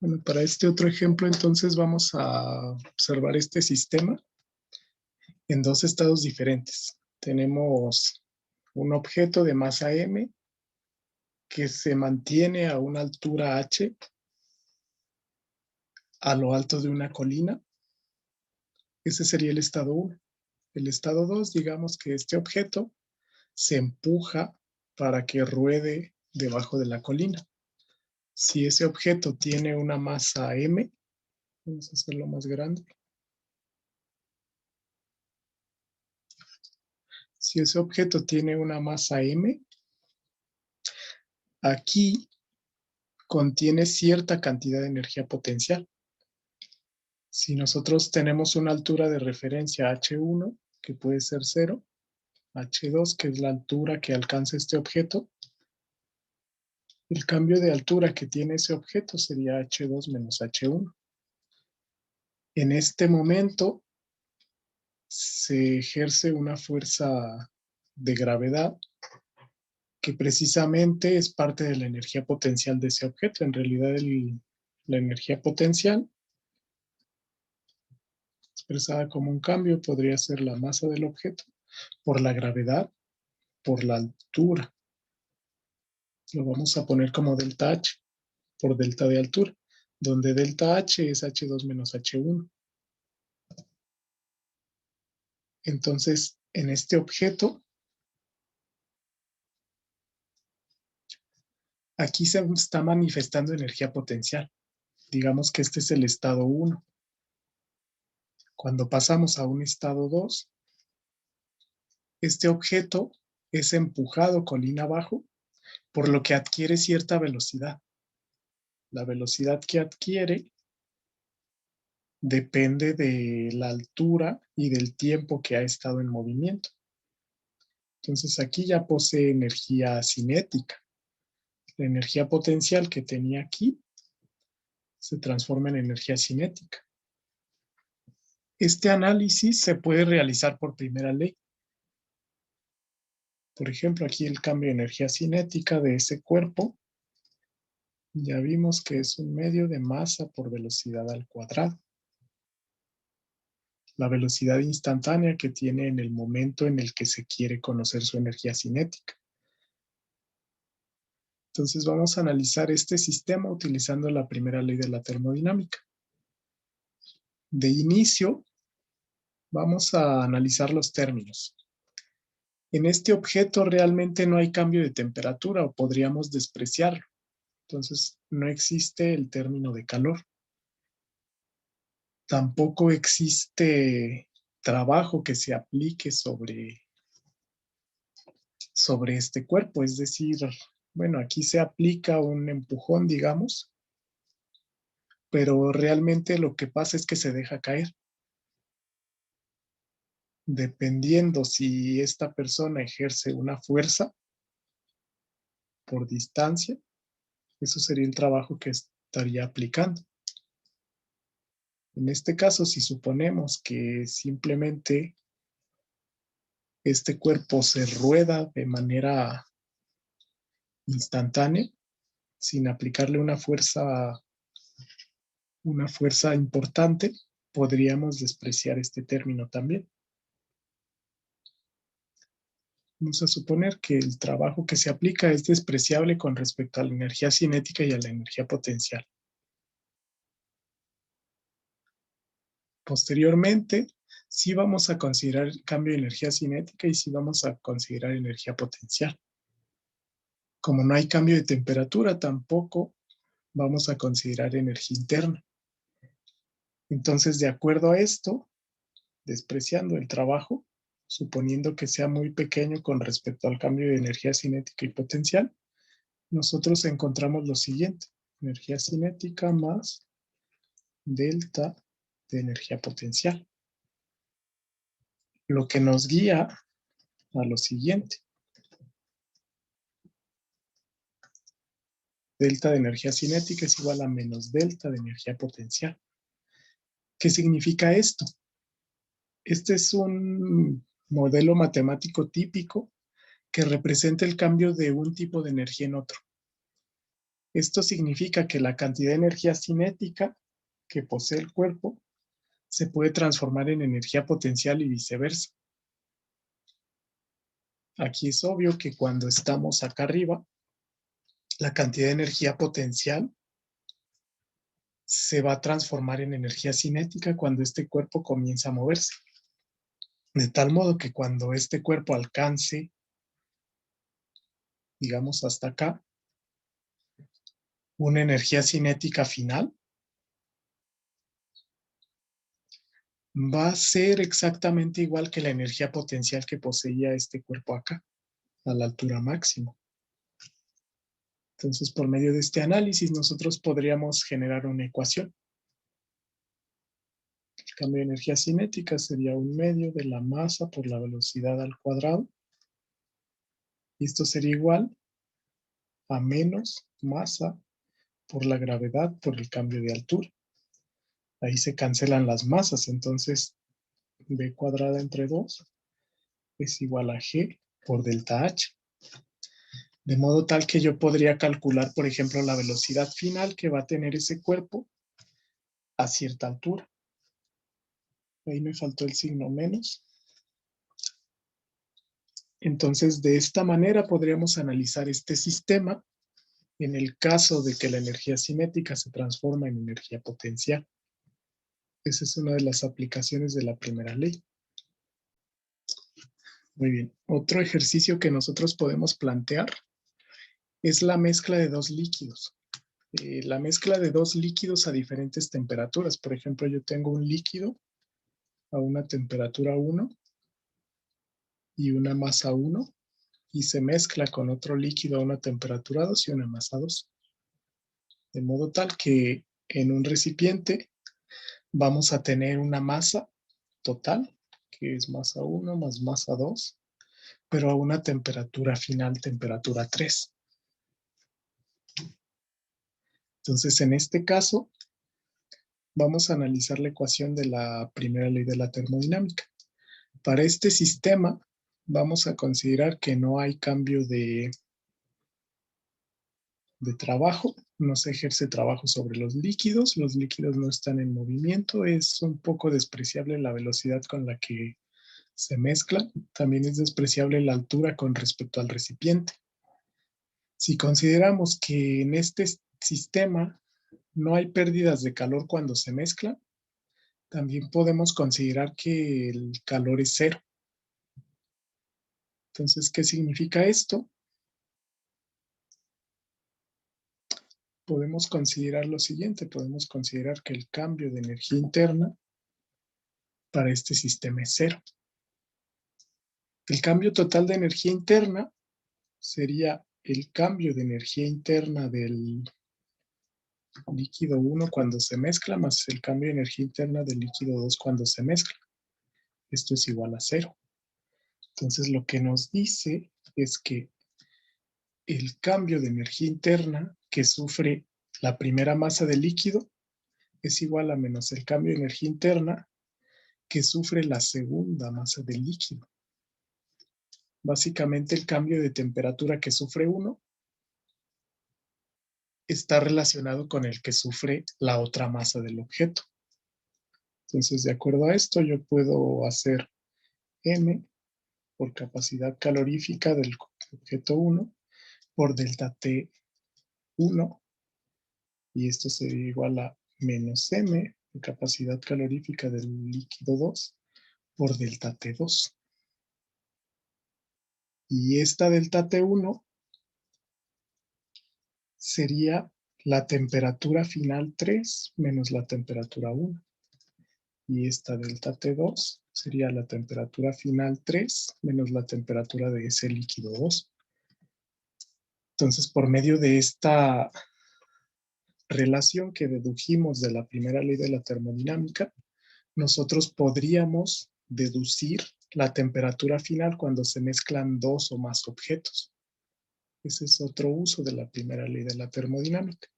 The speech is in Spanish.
Bueno, para este otro ejemplo, entonces vamos a observar este sistema en dos estados diferentes. Tenemos un objeto de masa m que se mantiene a una altura h a lo alto de una colina. Ese sería el estado 1. El estado 2, digamos que este objeto se empuja para que ruede debajo de la colina. Si ese objeto tiene una masa m, vamos a hacerlo más grande. Si ese objeto tiene una masa m, aquí contiene cierta cantidad de energía potencial. Si nosotros tenemos una altura de referencia h1, que puede ser 0, h2, que es la altura que alcanza este objeto, el cambio de altura que tiene ese objeto sería h2 menos h1. En este momento se ejerce una fuerza de gravedad que precisamente es parte de la energía potencial de ese objeto. En realidad la energía potencial, expresada como un cambio, podría ser la masa del objeto por la gravedad, por la altura. Lo vamos a poner como delta H, por delta de altura, donde delta H es H2 menos H1. Entonces, en este objeto, aquí se está manifestando energía potencial. Digamos que este es el estado 1. Cuando pasamos a un estado 2, este objeto es empujado colina abajo, por lo que adquiere cierta velocidad. La velocidad que adquiere depende de la altura y del tiempo que ha estado en movimiento. Entonces aquí ya posee energía cinética. La energía potencial que tenía aquí se transforma en energía cinética. Este análisis se puede realizar por primera ley. Por ejemplo, aquí el cambio de energía cinética de ese cuerpo, ya vimos que es un medio de masa por velocidad al cuadrado. La velocidad instantánea que tiene en el momento en el que se quiere conocer su energía cinética. Entonces vamos a analizar este sistema utilizando la primera ley de la termodinámica. De inicio, vamos a analizar los términos. En este objeto realmente no hay cambio de temperatura o podríamos despreciarlo. Entonces no existe el término de calor. Tampoco existe trabajo que se aplique sobre este cuerpo. Es decir, bueno, aquí se aplica un empujón, digamos, pero realmente lo que pasa es que se deja caer. Dependiendo si esta persona ejerce una fuerza por distancia, eso sería el trabajo que estaría aplicando. En este caso, si suponemos que simplemente este cuerpo se rueda de manera instantánea, sin aplicarle una fuerza importante, podríamos despreciar este término también. Vamos a suponer que el trabajo que se aplica es despreciable con respecto a la energía cinética y a la energía potencial. Posteriormente, sí vamos a considerar el cambio de energía cinética y sí vamos a considerar energía potencial. Como no hay cambio de temperatura, tampoco vamos a considerar energía interna. Entonces, de acuerdo a esto, despreciando el trabajo, suponiendo que sea muy pequeño con respecto al cambio de energía cinética y potencial, nosotros encontramos lo siguiente: energía cinética más delta de energía potencial. Lo que nos guía a lo siguiente: delta de energía cinética es igual a menos delta de energía potencial. ¿Qué significa esto? Este es un modelo matemático típico que representa el cambio de un tipo de energía en otro. Esto significa que la cantidad de energía cinética que posee el cuerpo se puede transformar en energía potencial y viceversa. Aquí es obvio que cuando estamos acá arriba, la cantidad de energía potencial se va a transformar en energía cinética cuando este cuerpo comienza a moverse. De tal modo que cuando este cuerpo alcance, digamos hasta acá, una energía cinética final, va a ser exactamente igual que la energía potencial que poseía este cuerpo acá, a la altura máxima. Entonces, por medio de este análisis, nosotros podríamos generar una ecuación. El cambio de energía cinética sería 1/2 de la masa por la velocidad al cuadrado. Y esto sería igual a menos masa por la gravedad por el cambio de altura. Ahí se cancelan las masas, entonces b cuadrada entre 2 es igual a g por delta h. De modo tal que yo podría calcular, por ejemplo, la velocidad final que va a tener ese cuerpo a cierta altura. Ahí me faltó el signo menos. Entonces, de esta manera podríamos analizar este sistema en el caso de que la energía cinética se transforma en energía potencial. Esa es una de las aplicaciones de la primera ley. Muy bien. Otro ejercicio que nosotros podemos plantear es la mezcla de dos líquidos. La mezcla de dos líquidos a diferentes temperaturas. Por ejemplo, yo tengo un líquido a una temperatura 1 y una masa 1 y se mezcla con otro líquido a una temperatura 2 y una masa 2. De modo tal que en un recipiente vamos a tener una masa total, que es masa 1 más masa 2, pero a una temperatura final, temperatura 3. Entonces, en este caso, vamos a analizar la ecuación de la primera ley de la termodinámica. Para este sistema, vamos a considerar que no hay cambio de trabajo, no se ejerce trabajo sobre los líquidos no están en movimiento, es un poco despreciable la velocidad con la que se mezclan, también es despreciable la altura con respecto al recipiente. Si consideramos que en este sistema no hay pérdidas de calor cuando se mezclan, también podemos considerar que el calor es cero. Entonces, ¿qué significa esto? Podemos considerar lo siguiente, podemos considerar que el cambio de energía interna para este sistema es cero. El cambio total de energía interna sería el cambio de energía interna del líquido 1 cuando se mezcla más el cambio de energía interna del líquido 2 cuando se mezcla. Esto es igual a 0. Entonces lo que nos dice es que el cambio de energía interna que sufre la primera masa del líquido es igual a menos el cambio de energía interna que sufre la segunda masa del líquido. Básicamente el cambio de temperatura que sufre uno está relacionado con el que sufre la otra masa del objeto. Entonces, de acuerdo a esto, yo puedo hacer M por capacidad calorífica del objeto 1 por delta T1, y esto sería igual a menos M por capacidad calorífica del líquido 2 por delta T2. Y esta delta T1 sería la temperatura final 3 menos la temperatura 1. Y esta delta T2 sería la temperatura final 3 menos la temperatura de ese líquido 2. Entonces, por medio de esta relación que dedujimos de la primera ley de la termodinámica, nosotros podríamos deducir la temperatura final cuando se mezclan dos o más objetos. Ese es otro uso de la primera ley de la termodinámica.